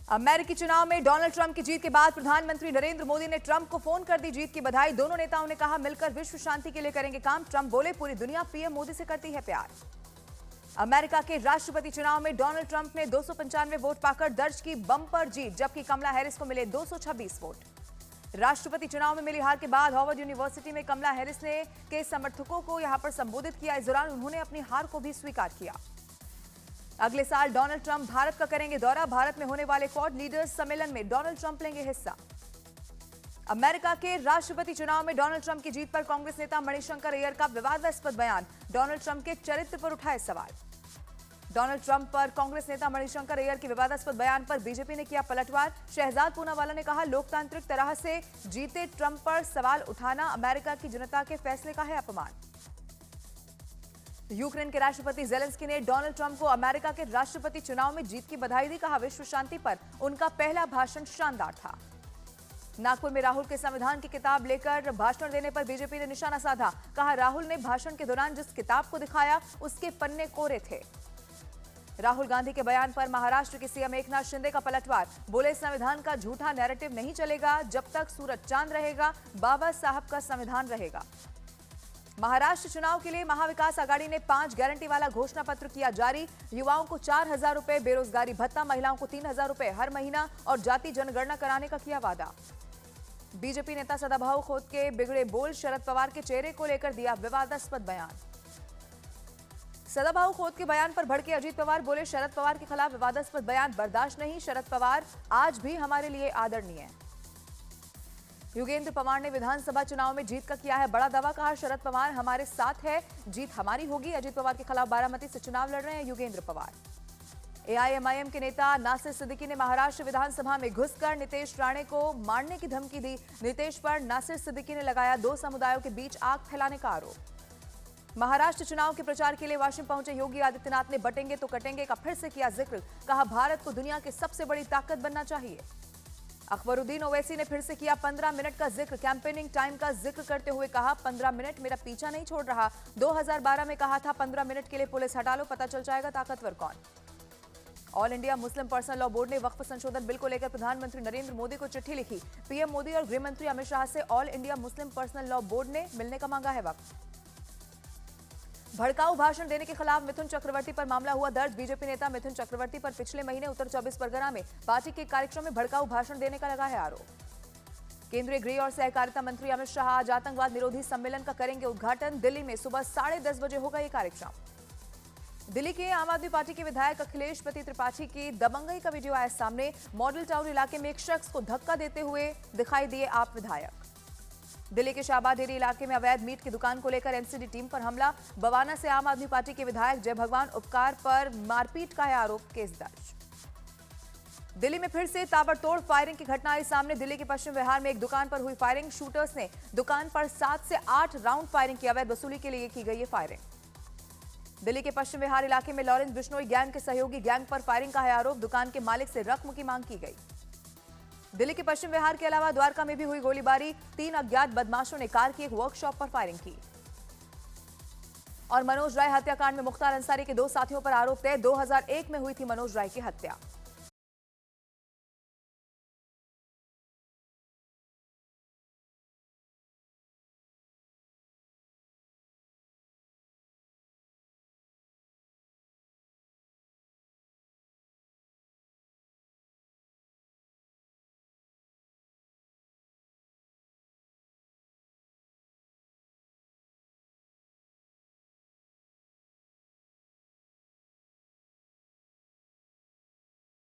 अमेरिकी चुनाव में डोनाल्ड ट्रंप की जीत के बाद प्रधानमंत्री नरेंद्र मोदी ने ट्रंप को फोन कर दी जीत की बधाई। दोनों नेताओं ने कहा मिलकर विश्व शांति के लिए करेंगे काम। ट्रंप बोले पूरी दुनिया पीएम मोदी से करती है प्यार। अमेरिका के राष्ट्रपति चुनाव में डोनाल्ड ट्रंप ने 295 वोट पाकर दर्ज की बम्पर जीत, जबकि कमला हैरिस को मिले 226 वोट। राष्ट्रपति चुनाव में मिली हार के बाद हार्वर्ड यूनिवर्सिटी में कमला हैरिस ने के समर्थकों को यहां पर संबोधित किया। इस दौरान उन्होंने अपनी हार को भी स्वीकार किया। अगले साल डोनाल्ड ट्रंप भारत का करेंगे दौरा। भारत में होने वाले क्वाड लीडर्स सम्मेलन में डोनाल्ड ट्रंप लेंगे हिस्सा। अमेरिका के राष्ट्रपति चुनाव में डोनाल्ड ट्रंप की जीत पर कांग्रेस नेता मणिशंकर अय्यर का विवादास्पद बयान। डोनाल्ड ट्रंप के चरित्र पर उठाए सवाल। डोनाल्ड ट्रंप पर कांग्रेस नेता मणिशंकर अय्यर के विवादास्पद बयान पर बीजेपी ने किया पलटवार। शहजाद पूनावाला ने कहा लोकतांत्रिक तरह से जीते ट्रंप पर सवाल उठाना अमेरिका की जनता के फैसले का है अपमान। यूक्रेन के राष्ट्रपति जेलेंस्की ने डोनाल्ड ट्रंप को अमेरिका के राष्ट्रपति चुनाव में जीत की बधाई दी। कहा विश्व शांति पर उनका पहला भाषण शानदार था। नागपुर में राहुल के संविधान की किताब लेकर भाषण देने पर बीजेपी ने निशाना साधा। कहा राहुल ने भाषण के दौरान जिस किताब को दिखाया उसके पन्ने कोरे थे। राहुल गांधी के बयान पर महाराष्ट्र के सीएम एकनाथ शिंदे का पलटवार। बोले संविधान का झूठा नैरेटिव नहीं चलेगा, जब तक सूरज चांद रहेगा बाबा साहब का संविधान रहेगा। महाराष्ट्र चुनाव के लिए महाविकास आघाड़ी ने 5 गारंटी वाला घोषणा पत्र किया जारी। युवाओं को 4,000 रुपए बेरोजगारी भत्ता, महिलाओं को 3,000 रुपए हर महीना और जाति जनगणना कराने का किया वादा। बीजेपी नेता सदाभाऊ खोत के बिगड़े बोल, शरद पवार के चेहरे को लेकर दिया विवादास्पद बयान। सदाभाऊ खोत के बयान पर भड़के अजीत पवार। बोले शरद पवार के खिलाफ विवादास्पद बयान बर्दाश्त नहीं। शरद पवार आज भी हमारे लिए आदरणीय है। योगेंद्र पवार ने विधानसभा चुनाव में जीत का किया है बड़ा दावा। कहा शरद पवार हमारे साथ है, जीत हमारी होगी। अजीत पवार के खिलाफ बारामती से चुनाव लड़ रहे हैं योगेंद्र पवार। एआईएमआईएम के नेता नासिर सिद्दीकी ने महाराष्ट्र विधानसभा में घुसकर नीतीश राणे को मारने की धमकी दी। नीतीश पर नासिर सिद्दीकी ने लगाया 2 समुदायों के बीच आग फैलाने का आरोप। महाराष्ट्र चुनाव के प्रचार के लिए वाशिंगटन पहुंचे योगी आदित्यनाथ ने बटेंगे तो कटेंगे का फिर से किया जिक्र। कहा भारत को दुनिया की सबसे बड़ी ताकत बनना चाहिए। अकबरुद्दीन ओवैसी ने फिर से किया 15 मिनट का जिक्र। कैंपेनिंग टाइम का जिक्र करते हुए कहा 15 मिनट मेरा पीछा नहीं छोड़ रहा। 2012 में कहा था 15 मिनट के लिए पुलिस हटा लो, पता चल जाएगा ताकतवर कौन। All India Muslim personal law board ने वक्फ संशोधन बिल को लेकर प्रधानमंत्री नरेंद्र मोदी को चिट्ठी लिखी। पीएम मोदी और गृह मंत्री अमित शाह से all India Muslim personal law board ने मिलने का मांगा है वक्त। भड़काऊ भाषण देने के खिलाफ मिथुन चक्रवर्ती पर मामला हुआ दर्ज। बीजेपी नेता मिथुन चक्रवर्ती पर पिछले महीने उत्तर 24 परगना में पार्टी के कार्यक्रम में भड़काऊ भाषण देने का लगा है आरोप। केंद्रीय गृह और सहकारिता मंत्री अमित शाह आज आतंकवाद निरोधी सम्मेलन का करेंगे उद्घाटन। दिल्ली में सुबह 10:30 बजे होगा ये कार्यक्रम। दिल्ली के आम आदमी पार्टी के विधायक अखिलेश पति त्रिपाठी की दबंगई का वीडियो आया सामने। मॉडल टाउन इलाके में एक शख्स को धक्का देते हुए दिखाई दिए आप विधायक। दिल्ली के शाहबाद एरिया इलाके में अवैध मीट की दुकान को लेकर एनसीडी टीम पर हमला। बवाना से आम आदमी पार्टी के विधायक जय भगवान उपकार पर मारपीट का है आरोप, केस दर्ज। दिल्ली में फिर से ताबड़तोड़ फायरिंग की घटना आई सामने। दिल्ली के पश्चिम विहार में एक दुकान पर हुई फायरिंग। शूटर्स ने दुकान पर 7 से 8 राउंड फायरिंग की। अवैध वसूली के लिए की गई है फायरिंग। दिल्ली के पश्चिम विहार इलाके में लॉरेंस बिश्नोई गैंग के सहयोगी गैंग पर फायरिंग का है आरोप। दुकान के मालिक से रकम की मांग की गई। दिल्ली के पश्चिम विहार के अलावा द्वारका में भी हुई गोलीबारी। 3 अज्ञात बदमाशों ने कार की एक वर्कशॉप पर फायरिंग की। और मनोज राय हत्याकांड में मुख्तार अंसारी के 2 साथियों पर आरोप तय। 2001 में हुई थी मनोज राय की हत्या।